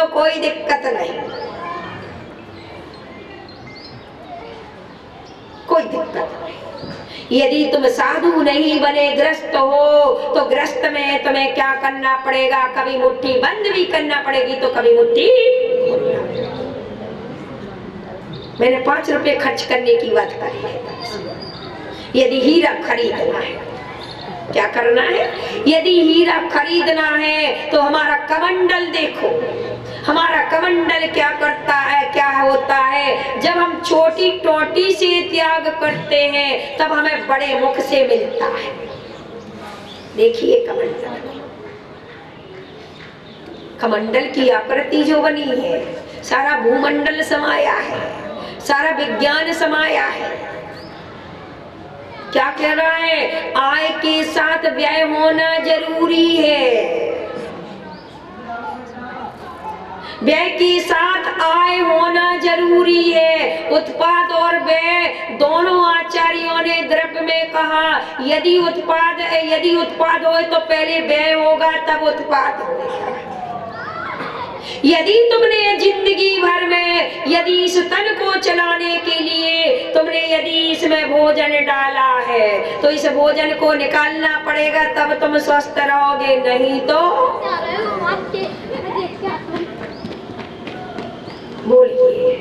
तो कोई दिक्कत नहीं, कोई दिक्कत नहीं। यदि तुम साधु नहीं बने, ग्रस्त हो, तो ग्रस्त में तुम्हें क्या करना पड़ेगा? कभी मुट्ठी बंद भी करना पड़ेगी तो कभी मुट्ठी खोलना। मैंने 5 रुपए खर्च करने की बात करी है। यदि हीरा खरीदना है, क्या करना है? यदि हीरा खरीदना है तो हमारा कमंडल देखो, हमारा कमंडल क्या करता है, क्या होता है। जब हम छोटी टोटी से त्याग करते हैं तब हमें बड़े मुख से मिलता है। देखिए कमंडल, कमंडल की आकृति जो बनी है, सारा भूमंडल समाया है, सारा विज्ञान समाया है। क्या कह रहा है? आय के साथ व्यय होना जरूरी है, व्यय के साथ आय होना जरूरी है। उत्पाद और व्यय दोनों आचार्यों ने द्रव्य में कहा। यदि उत्पाद हो तो पहले व्यय होगा तब उत्पाद होगा। यदि तुमने जिंदगी भर में यदि इस तन को चलाने के लिए तुमने यदि इसमें भोजन डाला है तो इस भोजन को निकालना पड़ेगा, तब तुम स्वस्थ रहोगे, नहीं तो बोलिए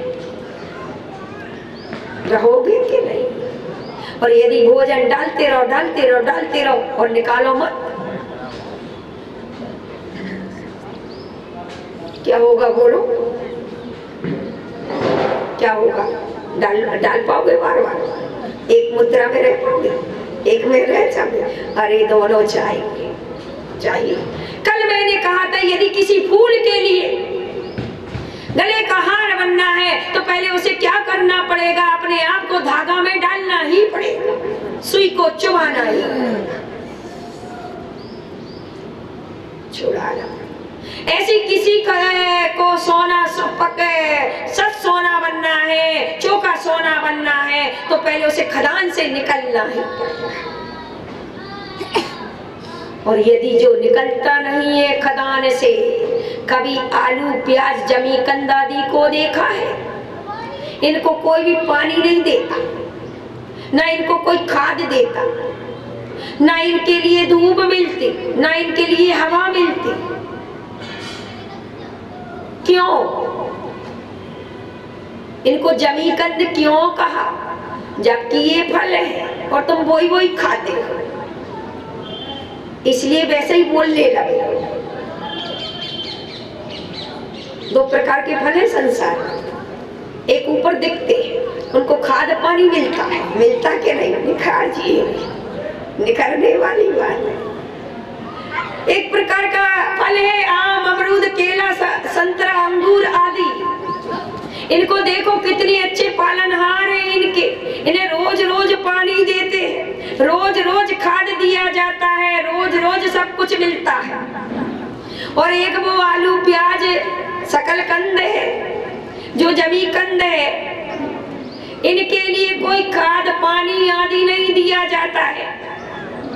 रहोगे कि नहीं? और यदि भोजन डालते रहो और निकालो मत, क्या होगा? बोलो क्या होगा? डाल पाओगे बार बार? एक मुद्रा में रह पाओगे? एक में रह जाओगे? अरे दोनों चाहिए। कल मैंने कहा था यदि किसी फूल के लिए गले का हार बनना है तो पहले उसे क्या करना पड़ेगा? अपने आप को धागा में डालना ही पड़ेगा, सुई को चुभाना ही, छुड़ाना। ऐसी किसी को सोना सच सोना बनना है, चोखा सोना बनना है तो पहले उसे खदान से निकलना ही पड़ेगा। और यदि जो निकलता नहीं है खदान से, कभी आलू प्याज जमी कंदादी को देखा है? इनको कोई भी पानी नहीं देता, ना इनको कोई खाद देता, ना इनके लिए धूप मिलती, ना इनके लिए हवा मिलती। क्यों? इनको जमी कंद क्यों कहा? जबकि ये फल है और तुम वही खाते हो, इसलिए वैसे ही बोलने लगे। 2 प्रकार के फल है संसार, एक ऊपर दिखते हैं, उनको खाद पानी मिलता है, मिलता के नहीं, निखरने वाली बात है। एक प्रकार का फल है आम, अमरूद, केला, संतरा, अंगूर आदि। इनको देखो कितने अच्छे पालनहार हैं इनके, इन्हें रोज रोज पानी देते हैं, रोज रोज खाद दिया जाता है, रोज रोज सब कुछ मिलता है। और एक वो आलू प्याज सकल कंद है, जो जमी कंद है, इनके लिए कोई खाद पानी आदि नहीं दिया जाता है,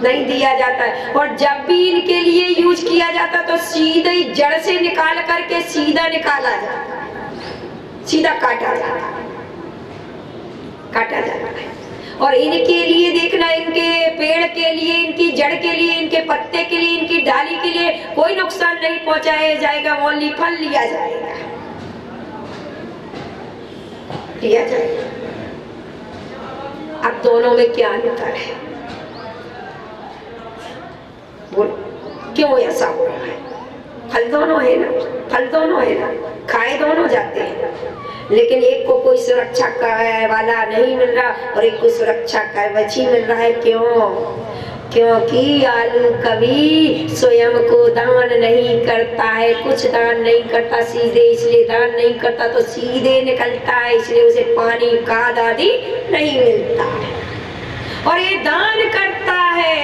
नहीं दिया जाता है। और जब भी इनके लिए यूज किया जाता तो सीधे जड़ से निकाल करके सीधा निकाला जाता, सीधा काटा जाता है। और इनके लिए देखना, इनके पेड़ के लिए, इनकी जड़ के लिए, इनके पत्ते के लिए, इनकी डाली के लिए कोई नुकसान नहीं पहुंचाया जाएगा, ओनली फल लिया जाएगा। अब दोनों में क्या अंतर है? बोलो क्यों ऐसा हो रहा है? फल दोनों है ना, खाए दोनों जाते हैं, लेकिन एक को कोई सुरक्षा का वाला नहीं मिल रहा और एक को सुरक्षा का बची मिल रहा है। क्यों? क्योंकि आलू कभी स्वयं को दान नहीं करता है, कुछ दान नहीं करता सीधे, इसलिए दान नहीं करता तो सीधे निकलता है, इसलिए उसे पानी खाद आदि नहीं मिलता है। और ये दान करता है,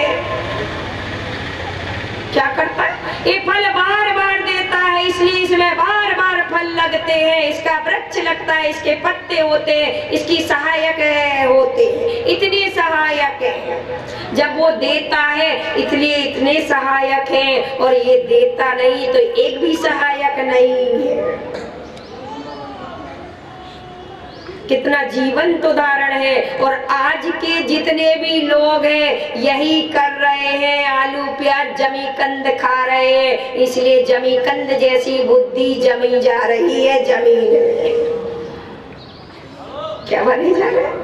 क्या करता है? ये फल बार बार देता है, इसलिए इसमें बार बार फल लगते हैं, इसका वृक्ष लगता है, इसके पत्ते होते हैं, इसकी सहायक होते हैं, इतने सहायक है। जब वो देता है इसलिए इतने सहायक हैं, और ये देता नहीं तो एक भी सहायक नहीं है। कितना जीवंत उदाहरण है। और आज के जितने भी लोग हैं यही कर रहे हैं, आलू प्याज जमी कंद खा रहे हैं, इसलिए जमी कंद जैसी बुद्धि जमी जा रही है जमीन में। क्या बने जा रहा है?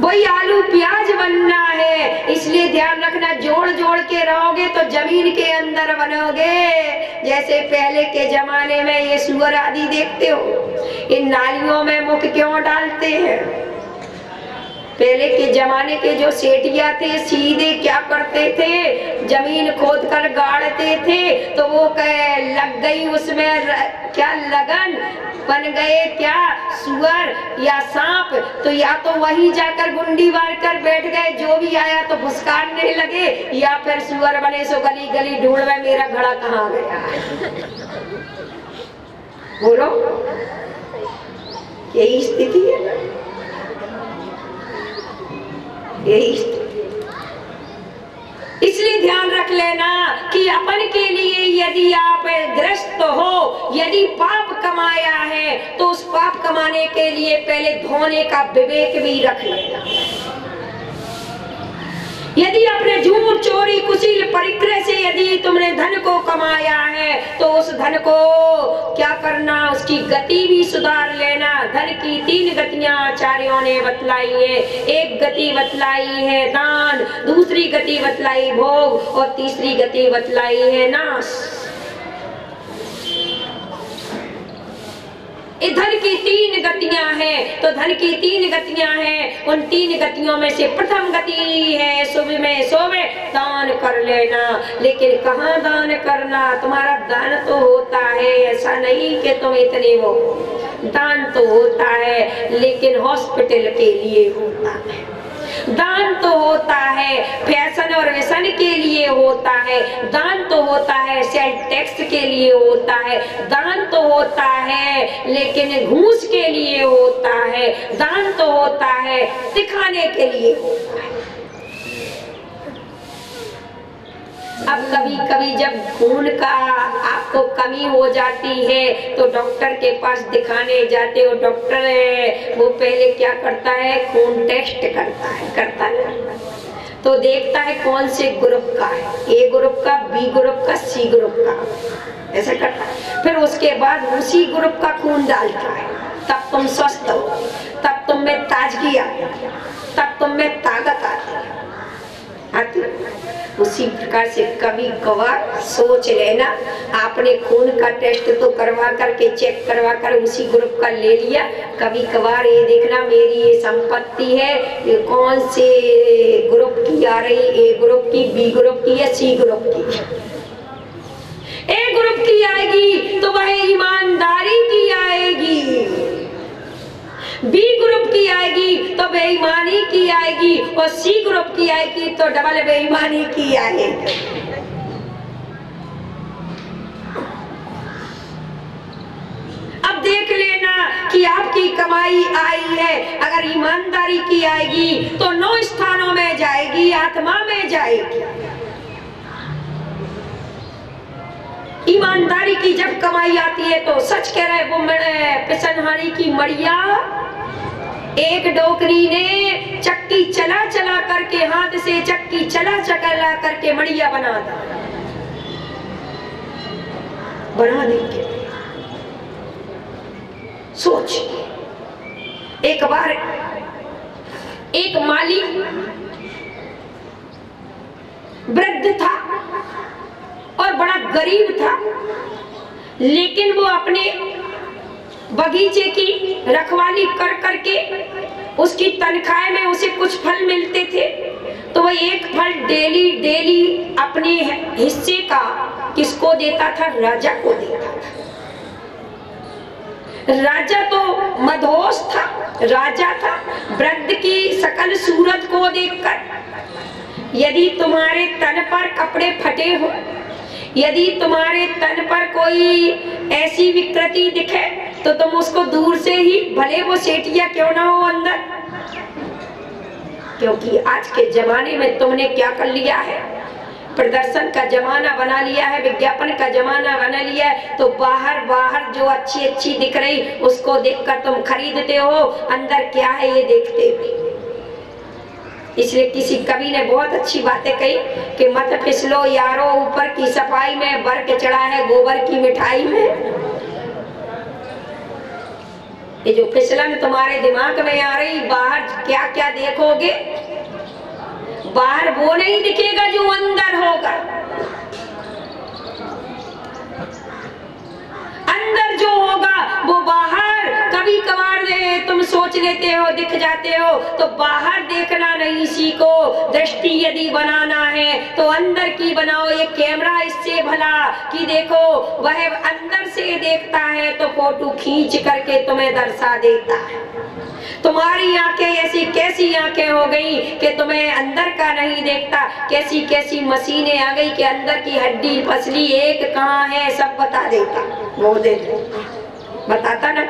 वही आलू प्याज बनना है, इसलिए ध्यान रखना, जोड़ जोड़ के रहोगे तो जमीन के अंदर बनोगे। जैसे पहले के जमाने में ये सुअर आदि देखते हो, इन नालियों में मुख क्यों डालते हैं? पहले के जमाने के जो सेठिया थे सीधे क्या करते थे, जमीन खोद कर गाड़ते थे, तो वो लग गई उसमें क्या लगन, बन गए क्या सुअर या सांप, तो या तो वहीं जाकर गुंडी मार कर बैठ गए, जो भी आया तो फुसकारने लगे, या फिर सुअर बने सो गली गली ढूंढ में मेरा घड़ा कहाँ गया। बोलो, यही स्थिति है, यही स्थिति। इसलिए ध्यान रख लेना कि अपन के लिए यदि आप ग्रस्त हो, यदि पाप कमाया है तो उस पाप कमाने के लिए पहले धोने का विवेक भी रख लेना। यदि अपने झूठ चोरी कुशील परिक्रय से यदि तुमने धन को कमाया है तो उस धन को क्या करना, उसकी गति भी सुधार लेना। धन की 3 गतियां आचार्यों ने बतलाई है। एक गति बतलाई है दान, दूसरी गति बतलाई भोग, और तीसरी गति बतलाई है नाश। धन की 3 गतियां हैं, तो धन की 3 गतियां हैं, उन 3 गतियों में से प्रथम गति है सुबह में सोवे दान कर लेना। लेकिन कहाँ दान करना, तुम्हारा दान तो होता है, ऐसा नहीं कि तुम इतने वो, दान तो होता है लेकिन हॉस्पिटल के लिए होता है, दान तो होता है फैशन और व्यसन के लिए होता है, दान तो होता है सेल टैक्स के लिए होता है, दान तो होता है लेकिन घूस के लिए होता है, दान तो होता है दिखाने के लिए होता है। अब कभी कभी जब खून का आपको कमी हो जाती है तो डॉक्टर के पास दिखाने जाते हो, डॉक्टर है वो पहले क्या करता है, खून टेस्ट करता है तो देखता है कौन से ग्रुप का है, ए ग्रुप का, बी ग्रुप का, सी ग्रुप का, ऐसा करता है। फिर उसके बाद उसी ग्रुप का खून डालता है, तब तुम स्वस्थ हो, तब तुम में ताजगी आती है, तब तुम में ताकत आती है। उसी प्रकार से कभी कभार सोच लेना, आपने खून का टेस्ट तो करवा करके चेक करवा कर उसी ग्रुप का ले लिया, कभी कभार ये देखना मेरी ये संपत्ति है, ये कौन से ग्रुप की आ रही, ए ग्रुप की, बी ग्रुप की या सी ग्रुप की। ए ग्रुप की आएगी तो वह ईमानदारी की आएगी, बी ग्रुप की आएगी तो बेईमानी की आएगी, और सी ग्रुप की आएगी तो डबल बेईमानी की आएगी। अब देख लेना कि आपकी कमाई आई है, अगर ईमानदारी की आएगी तो 9 स्थानों में जाएगी, आत्मा में जाएगी। ईमानदारी की जब कमाई आती है तो सच कह रहे वो पिसनहारी की मड़िया, एक डोकरी ने चक्की चला चला करके, हाथ से चक्की चला चला करके मड़िया बना देंगे। सोच, एक बार एक माली वृद्ध था और बड़ा गरीब था, लेकिन वो अपने बगीचे की रखवाली कर करके उसकी तनख्वाह में उसे कुछ फल मिलते थे, तो वह एक फल डेली डेली अपने हिस्से का किसको देता था, राजा को देता था। राजा तो मदहोश था, राजा था। वृद्ध की सकल सूरत को देखकर यदि तुम्हारे तन पर कपड़े फटे हो, यदि तुम्हारे तन पर कोई ऐसी विकृति दिखे तो तुम उसको दूर से ही, भले वो सेठिया क्यों ना हो, अंदर, क्योंकि आज के जमाने में तुमने क्या कर लिया है, प्रदर्शन का जमाना बना लिया है, विज्ञापन का जमाना बना लिया है। तो बाहर जो अच्छी अच्छी दिख रही उसको देखकर तुम खरीदते हो, अंदर क्या है ये देखते हो। इसलिए किसी कवि ने बहुत अच्छी बातें कही कि मत फिसलो यारो ऊपर की सफाई में, बर्क चढ़ा है गोबर की मिठाई में। ये जो फिसलन तुम्हारे दिमाग में आ रही, बाहर क्या क्या देखोगे, बाहर वो नहीं दिखेगा जो अंदर होगा। अंदर जो होगा वो बाहर कभी कभार तुम सोच लेते हो, दिख जाते हो, तो बाहर देखना नहीं सीखो। दृष्टि यदि बनाना है तो अंदर की बनाओ। ये कैमरा इससे भला कि देखो वह अंदर से देखता है तो फोटो खींच करके तुम्हें दर्शा देता है। तुम्हारी आंखें ऐसी कैसी आंखें हो गई कि तुम्हें अंदर का नहीं देखता। कैसी कैसी मशीनें आ गई कि अंदर की हड्डी पसली एक कहाँ है सब बता देता, वो दे बताता ना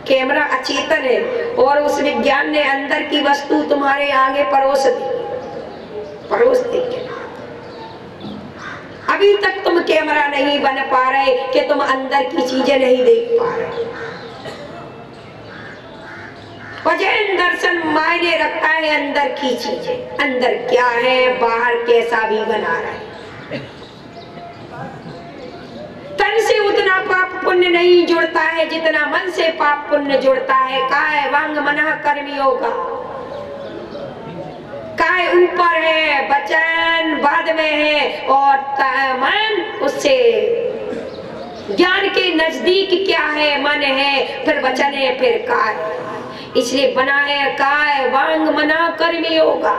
कैमरा अचेतन है और उस विज्ञान ने अंदर की वस्तु तुम्हारे आगे परोस दी। अभी तक तुम कैमरा नहीं बन पा रहे कि तुम अंदर की चीजें नहीं देख पा रहे। और जैन दर्शन मायने रखता है अंदर की चीजें, अंदर क्या है, बाहर कैसा भी बना रहा है। तन से उतना पाप पुण्य नहीं जुड़ता है जितना मन से पाप पुण्य जुड़ता है। काय वांग मनः कर्मियों का, काय ऊपर है, वचन बाद में है और मन उससे ज्ञान के नजदीक क्या है, मन है, फिर वचन है, फिर काय। इसलिए बना है काय वांग मनः कर्मी होगा।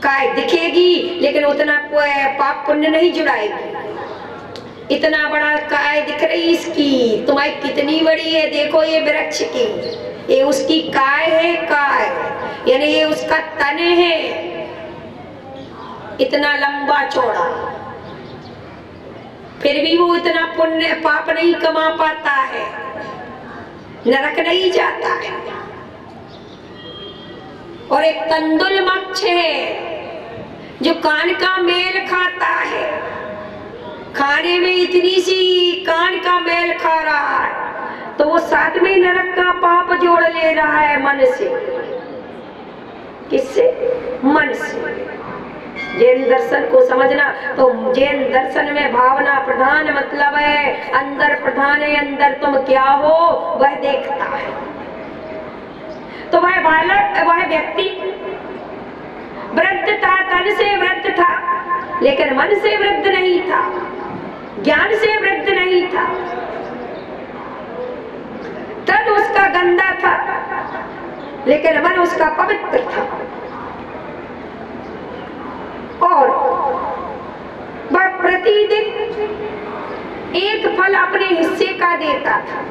काय दिखेगी लेकिन उतना पाप पुण्य नहीं जुड़ाएगी। इतना बड़ा काय दिख रही इसकी, तुम्हारी कितनी बड़ी है, देखो ये वृक्ष की, ये उसकी काय है, काय यानी ये उसका तन है, इतना लंबा चौड़ा, फिर भी वो इतना पुण्य पाप नहीं कमा पाता है, नरक नहीं जाता है। और एक तंदुल मक्ष है जो कान का मेल खाता है, खाने में इतनी सी कान का मेल खा रहा है तो वो साथ में नरक का पाप जोड़ ले रहा है मन से। किससे? मन से। जैन दर्शन को समझना तो जैन दर्शन में भावना प्रधान मतलब है, अंदर प्रधान है, अंदर तुम क्या हो वह देखता है। तो वह बालक, वह व्यक्ति वृद्ध था, तन से वृद्ध था लेकिन मन से वृद्ध नहीं था, ज्ञान से वृद्ध नहीं था। तन उसका गंदा था लेकिन मन उसका पवित्र था और वह प्रतिदिन एक फल अपने हिस्से का देता था।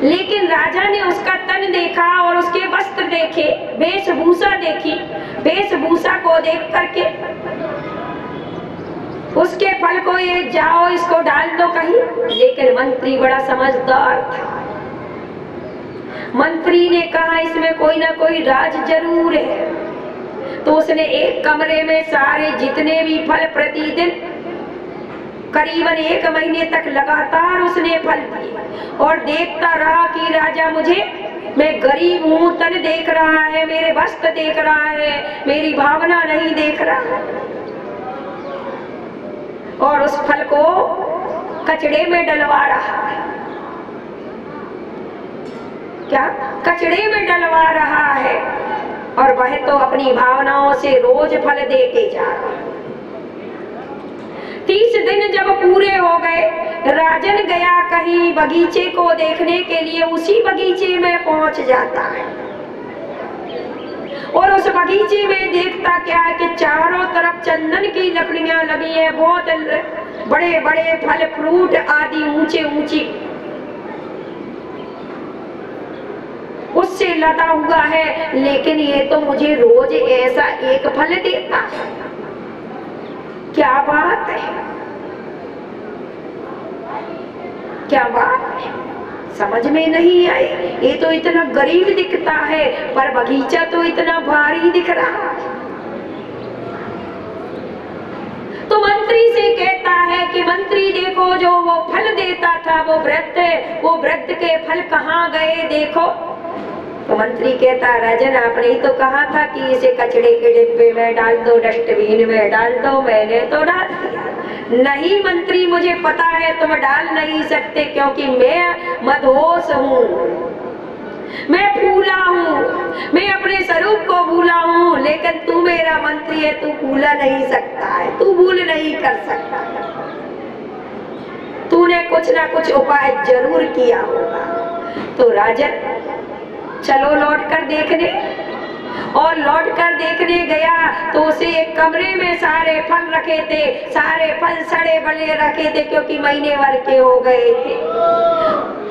लेकिन राजा ने उसका तन देखा और उसके वस्त्र देखे, वेशभूषा देखी, वेशभूषा को देख करके उसके फल को ये जाओ इसको डाल दो कहीं। लेकिन मंत्री बड़ा समझदार था, मंत्री ने कहा इसमें कोई ना कोई राज जरूर है। तो उसने एक कमरे में सारे जितने भी फल प्रतिदिन करीबन 1 महीने तक लगातार उसने फल दिए और देखता रहा कि राजा मुझे, मैं गरीब हूँ, तन देख रहा है, मेरे वस्त्र देख रहा है, मेरी भावना नहीं देख रहा। और उस फल को कचड़े में डलवा रहा है। क्या? कचड़े में डलवा रहा है और वह तो अपनी भावनाओं से रोज फल देके जा रहा है। 30 दिन जब पूरे हो गए, राजन गया कहीं बगीचे को देखने के लिए, उसी बगीचे में पहुंच जाता है और उस बगीचे में देखता क्या है कि चारों तरफ चंदन की लकड़ियां लगी है, बहुत बड़े बड़े फल फ्रूट आदि ऊंचे ऊंची। उस मुझसे लदा हुआ है, लेकिन ये तो मुझे रोज ऐसा एक फल देता है। क्या बात है, क्या बात है, समझ में नहीं आई। ये तो इतना गरीब दिखता है, पर बगीचा तो इतना भारी दिख रहा है। तो मंत्री से कहता है कि मंत्री देखो, जो वो फल देता था वो वृद्ध के फल कहाँ गए देखो। तो मंत्री कहता, राजन आपने ही तो कहा था कि इसे कचड़े के डिब्बे में डाल दो, डस्टबिन में डाल दो, मैंने तो डाल दिया। नहीं मंत्री, मुझे पता है तुम डाल नहीं सकते, क्योंकि मैं मदहोश हूँ, मैं भूला हूँ, मैं अपने स्वरूप को भूला हूँ। लेकिन तू मेरा मंत्री है, तू भूला नहीं सकता है, तू भूल नहीं कर सकता है। तूने कुछ ना कुछ उपाय जरूर किया होगा। तो राजन चलो लौट कर देखने। और लौट कर देखने गया तो उसे एक कमरे में सारे फल रखे थे, सारे फल सड़े गले रखे थे, क्योंकि महीने भर के हो गए थे।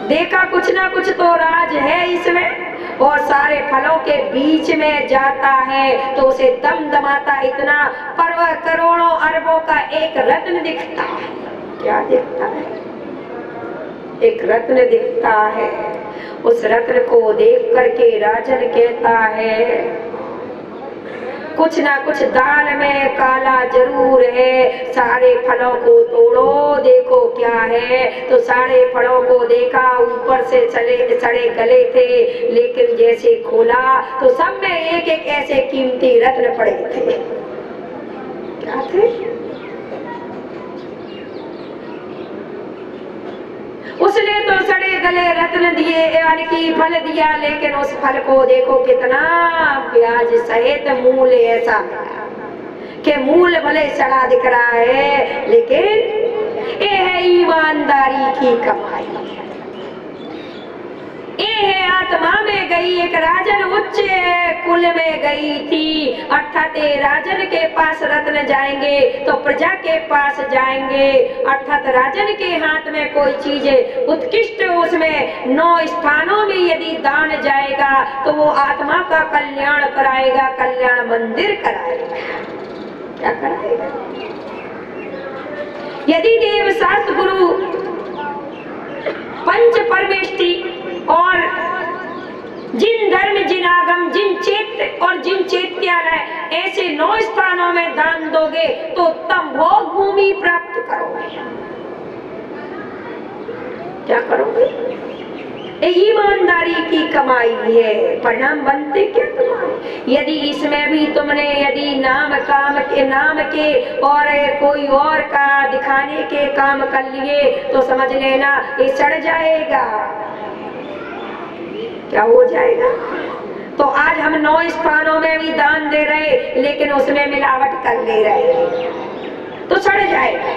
देखा कुछ ना कुछ तो राज है इसमें, और सारे फलों के बीच में जाता है तो उसे दमदमाता इतना करोड़ों अरबों का एक रत्न दिखता है। क्या दिखता है? एक रत्न दिखता है। उस रत्न को देख करके राजन कहता है, कुछ ना कुछ दाल में काला जरूर है, सारे फलों को तोड़ो देखो क्या है। तो सारे फलों को देखा, ऊपर से सड़े गले थे, लेकिन जैसे खोला तो सब में एक एक ऐसे कीमती रत्न पड़े थे। क्या थे? उसने तो सड़े गले रत्न दिए, यानी कि फल दिया, लेकिन उस फल को देखो कितना प्याज सहित मूल ऐसा कि मूल भले सड़ा दिख रहा है, लेकिन ये है ईमानदारी की कमाई। ये है आत्मा में गई। एक राजन उच्च कुल में गई थी, अर्थात राजन के पास रत्न जाएंगे तो प्रजा के पास जाएंगे, अर्थात राजन के हाथ में कोई चीज उत्कृष्ट, उसमें 9 स्थानों में यदि दान जाएगा तो वो आत्मा का कल्याण कराएगा, कल्याण मंदिर कराएगा। क्या कराएगा? यदि देव शास्त्र गुरु पंच परमेष्टि और जिन धर्म, जिन आगम, जिन चैत्य और जिन चैत्यालय, ऐसे 9 स्थानों में दान दोगे तो उत्तम भोग भूमि प्राप्त करोगे। क्या करोगे? ईमानदारी की कमाई है, परिणाम बनते क्या तुम्हारे। यदि इसमें भी तुमने यदि नाम के और कोई और का दिखाने के काम कर लिए तो समझ लेना ये सड़ जाएगा। क्या हो जाएगा? तो आज हम 9 स्थानों में भी दान दे रहे, लेकिन उसमें मिलावट कर ले रहे, तो सड़ जाएगा।